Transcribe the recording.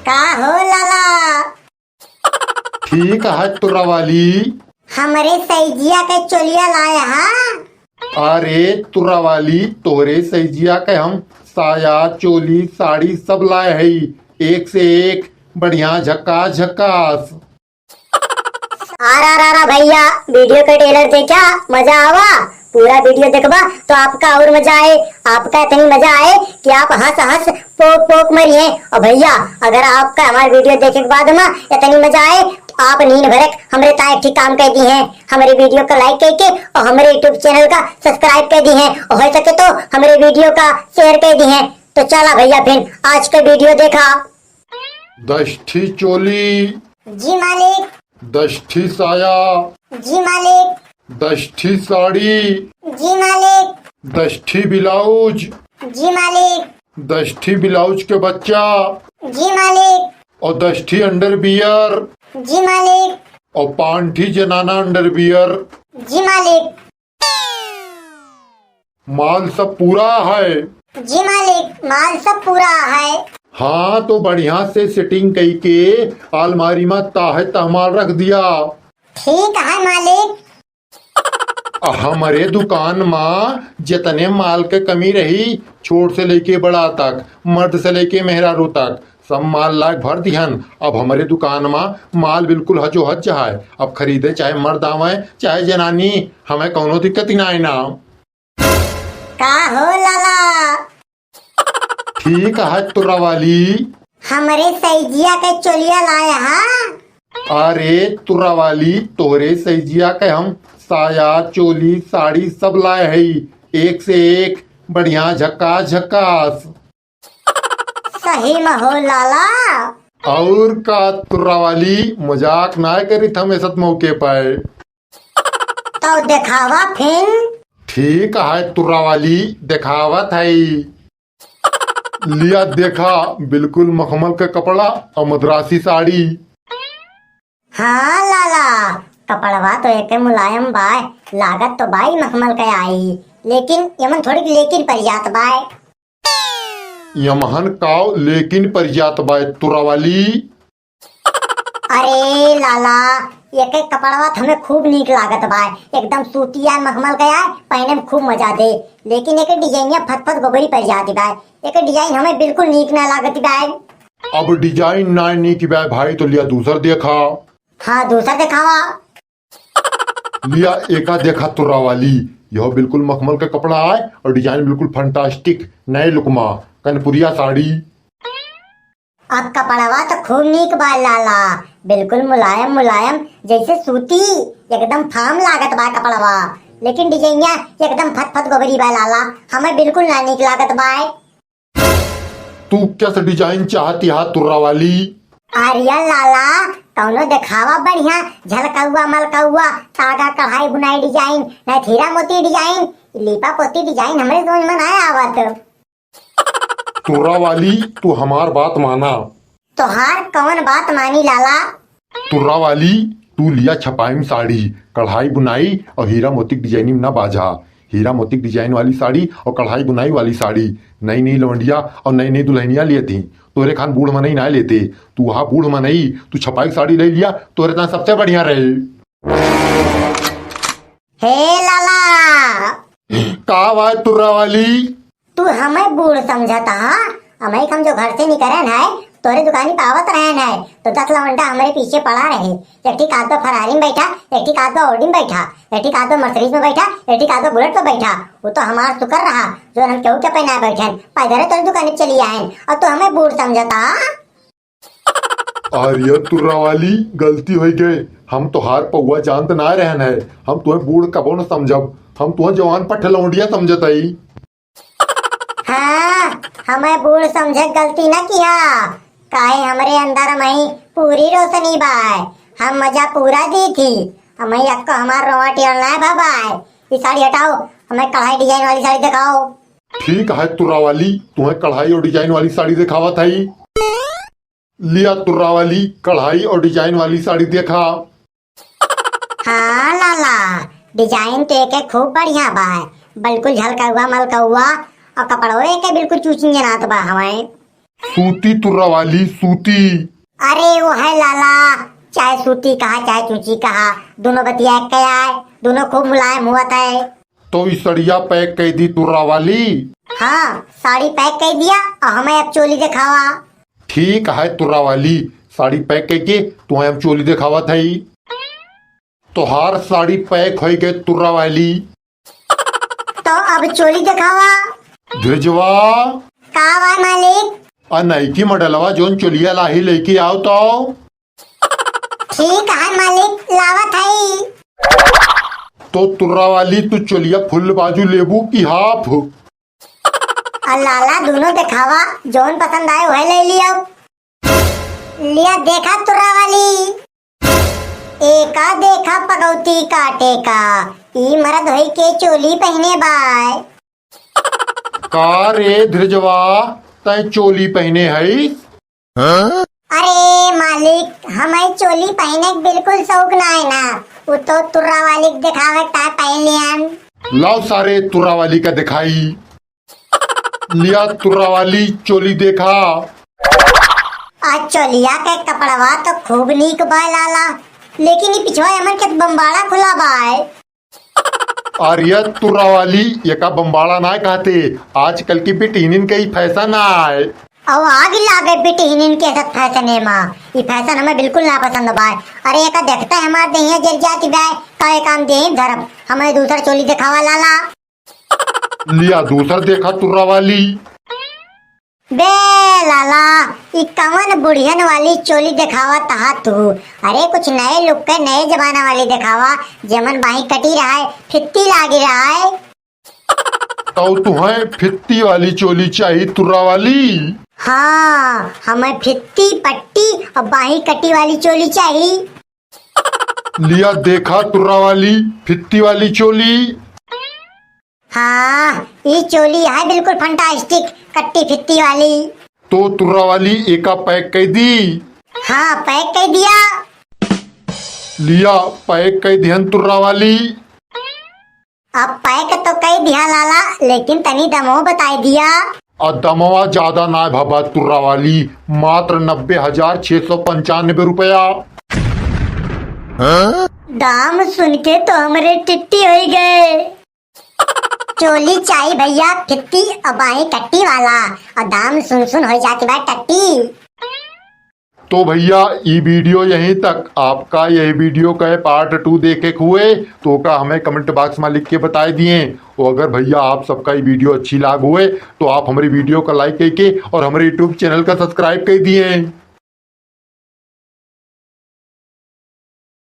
का हो लाला? ठीक है तुरा वाली। हमरे सैजिया के चोलिया लाया हा। अरे तुरा वाली, तोरे सैजिया के हम साया चोली साड़ी सब लाए है, एक से एक बढ़िया झक्कास झक्कास। आरा भैया, वीडियो का ट्रेलर देखा? मजा आवा? पूरा वीडियो देखबा तो आपका और मजा आए। आपका इतनी मजा आए कि आप हंस हंस पोक पोक मरिए। और भैया, अगर आपका हमारे वीडियो देखे के बाद में इतनी मजा आए तो आप नींद भरक हमरे ताए ठीक काम कर दी हैं। हमारे वीडियो को लाइक करके और हमारे यूट्यूब चैनल का सब्सक्राइब कर दी हैं, और हो सके तो हमारे वीडियो का शेयर कर दी हैं। तो चला भैया, फिर आज का वीडियो देखा। 10 ठी चोली, जी मालिक। 10 ठी साया, जी मालिक। 10 ठी साड़ी, जी मालिक। 10 ठी ब्लाउज, जी मालिक। 10 ठी ब्लाउज के बच्चा, जी मालिक। और 10 ठी अंडरवियर, जी मालिक। और 5 ठी जनाना अंडरवियर। जी मालिक। माल सब पूरा है। जी मालिक, माल सब पूरा है। हाँ, तो बढ़िया से सेटिंग कई के अलमारी में ताहे तहमाल रख दिया। ठीक है मालिक। हमारे दुकान में जितने माल के कमी रही, छोट से लेके बड़ा तक, मर्द से लेके मेहरारू तक, सब माल लायक भर दिहन। अब हमारे दुकान में माल बिल्कुल हजो हज है। अब खरीदे चाहे मर्द आवे चाहे जनानी, हमें कोनो दिक्कत ही ना है ना। का हो लाला? ठीक है तुरा वाली। हमरे सैजिया के चोलिया लाया हा। अरे तुरा वाली, तोरे सैजिया के हम साया चोली साड़ी सब लाए है, एक से एक बढ़िया झक्कास झक्कास। सही में हो लाला। और का तुरा वाली, मजाक ना करी हम ऐसा मौके पर। तो दिखावा फिर। ठीक है तुरा वाली, दिखावत है। लिया देखा, बिल्कुल मखमल का कपड़ा और मद्रासी साड़ी। हाँ लाला, कपड़वा तो एक मुलायम बाय, लागत तो बाई मखमल का आई, लेकिन यमन थोड़ी लेकिन परिजात बाय। यमहन काव लेकिन परिजात बाय तुरा वाली। अरे लाला, एक कपड़वा तो हमें खूब नीक लागत बाय, एकदम सूतिया मखमल का आए, पहने में खूब मजा दे। लेकिन एक डिजाइन फटफट गोबरी परिजाती बाय, एक डिजाइन हमें बिल्कुल नीक ना लागत बाय। अब डिजाइन ना नीक बाय भाई, तो लिया दूसर देखा। हाँ, दूसरा दिखावा। लिया एका देखा तुरा वाली, यह बिल्कुल मखमल का कपड़ा है और डिजाइन बिल्कुल फंटास्टिक नए लुक में कनपुरिया साड़ी। अब कपड़वा तो खूब नीक बा लाला, बिल्कुल मुलायम मुलायम जैसे सूती, एकदम फार्म लागत बा कपड़वा। लेकिन डिजाइनिया एकदम फटफट गोबरी बा लाला, हमें बिल्कुल ना नीक लागत बा। तू कैसा डिजाइन चाहती है तुरा वाली? आर्या लाला, कौनो दिखावा बढ़िया, झलकौआ मलकौआ, सागा कढ़ाई बुनाई डिजाइन, न हीरा मोती डिजाइन, लीपा पोती डिजाइन हमरे समझ में ना आवत। तुरा वाली, तू हमार बात माना। तोहार कौन बात मानी लाला? तुरा वाली, तू लिया छपाई में साड़ी, कढ़ाई बुनाई और हीरा मोती डिजाइनिंग ना बाजा। हीरा मोती डिजाइन वाली साड़ी और कढ़ाई बुनाई वाली साड़ी नई नई लवंडिया और नई नई दुल्हनिया लिए थी। तोरे खान बूढ़ मनई ना लेते, तू वहाँ बूढ़ मनई, तू छपाई साड़ी ले लिया, तोरे तना सबसे बढ़िया रहे। हे लाला, का बात तुरा वाली? तू हमें बूढ़ समझता हा? हमें हम जो घर से निकलन है, तोरे दुकानी पावत रहन है, तो 10 लवंडा हमारे पीछे पड़ा रहे। एक ठीक आदो फरारी में बैठा, एक ठीक आदो ऑडी में बैठा, एक ठीक आदो मर्सिडीज में बैठा, एक ठीक आदो बुलेट पे बैठा। वो तो हमार शुक्र रहा जो हम केहू के पहना बैठन, पैदल तोरे दुकानी चली आए, और तू हमें बूढ़ समझता। अरे तुरा वाली, गलती हो गई। हम तोहार पौआ जानत ना रहन है, हम तुम्हें बूढ़ कबो न समझब, हम तुम्हें जवान पट्टे लौंडिया समझत आई। हाँ, हमें बूढ़ समझे गलती न किया, काहे हमरे अंदर में पूरी रोशनी बाय, हम मजा पूरा दी थी। हमें यक्को हमार रोवा टेढ़ना है बाबाय। ये साड़ी हटाओ, हमें कढ़ाई डिजाइन वाली साड़ी दिखाओ। ठीक है तुरा वाली, तुम्हें कढ़ाई और डिजाइन वाली साड़ी दिखावत है। लिया तुरा वाली, कढ़ाई और डिजाइन वाली साड़ी देखा। हाँ लाला, डिजाइन तो एक खूब बढ़िया बाय, बिल्कुल झलका हुआ मलका हुआ, और कपड़ो एक बिल्कुल चूचिन जनात बा हमें। सूती तुर्रा वाली सूती। अरे वो है लाला, चाहे सूती कहा चाहे चूची कहा, दोनों बतिया एक क्या है, दोनों खूब मुलायम हुआ है। तो इस सड़िया पैक कह दी तुर्रा वाली। हाँ साड़ी पैक कर दिया और हमें अब चोली दिखावा। ठीक है तुर्रा वाली, साड़ी पैक करके तुम्हें हम चोली दिखावा थी। तोहार साड़ी पैक हो गए तुर्रा वाली। तो अब चोली दिखावा। धिरजवा का बा मालिक? आ नईकी मॉडलवा जोन चोलिया लाही लेके आओ तो। ठीक है मालिक, लावत है। तो तुर्रा वाली तू चोलिया फुल बाजू लेबू की हाफ? और लाला दोनों दिखावा, जोन पसंद आए वह ले लिया। लिया देखा तुर्रा वाली, एका देखा पगौती काटे का, ई मर्द होई के चोली पहने बाय। का रे धिरजवा तय चोली पहने है? अरे मालिक, हमें चोली पहने के बिल्कुल शौक ना है ना, वो तो तुर्रा वाली के दिखावे ता पहन लिया। लाओ सारे तुर्रा वाली का दिखाई। लिया तुर्रा वाली चोली देखा। आज चोलिया के कपड़वा तो खूब नीक बा लाला, लेकिन ये पिछवा हमन के बम्बाड़ा खुला बाय। आर्य तुर्रा वाली एका बम्बाड़ा ना कहते, आजकल की बिटिनिन के ही फैशन आए। और आग लागे बिटिनिन के साथ फैशन है माँ, ये फैशन हमें बिल्कुल ना पसंद बाय। अरे एका देखता है हमारे दहिया जल जाती बाय, का काम दे धर्म, हमें दूसरा चोली दिखावा लाला। लिया दूसरा देखा तुर्रा वाली। बे लाला, ये कवन बुढ़ियन वाली चोली दिखावा तहा तू। अरे कुछ नए लुक के नए जमाना वाली दिखावा, जमन बाही कटी रहा है, फित्ती लागी रहा है। तो तुम्हें फित्ती वाली चोली चाहिए तुर्रा वाली? हाँ हमें फित्ती पट्टी और बाही कटी वाली चोली चाहिए। लिया देखा तुर्रा वाली फित्ती वाली चोली। हाँ ये चोली है बिल्कुल फंटास्टिक, कट्टी फित्ती वाली। तो तुर्रा वाली एका पैक कर दी। हाँ पैक कर दिया। लिया पैक कर दिहन तुर्रा वाली। अब पैक तो कर दिया लाला, लेकिन तनी दमो बताई दिया। और दमवा ज्यादा ना भाबा तुर्रा वाली, मात्र 90,695 रुपया। दाम सुन के तो हमारे टिट्टी हो गए। चोली चाहिए भैया फित्ती और बाही कट्टी वाला, और दाम सुन सुन हो जाती बात टट्टी। तो भैया ये वीडियो यहीं तक। आपका यह वीडियो का पार्ट 2 देखे हुए तो का हमें कमेंट बॉक्स में लिख के बताए दिए। और अगर भैया आप सबका ये वीडियो अच्छी लाग हुए तो आप हमारी वीडियो का लाइक करके और हमारे यूट्यूब चैनल का सब्सक्राइब कर दिए।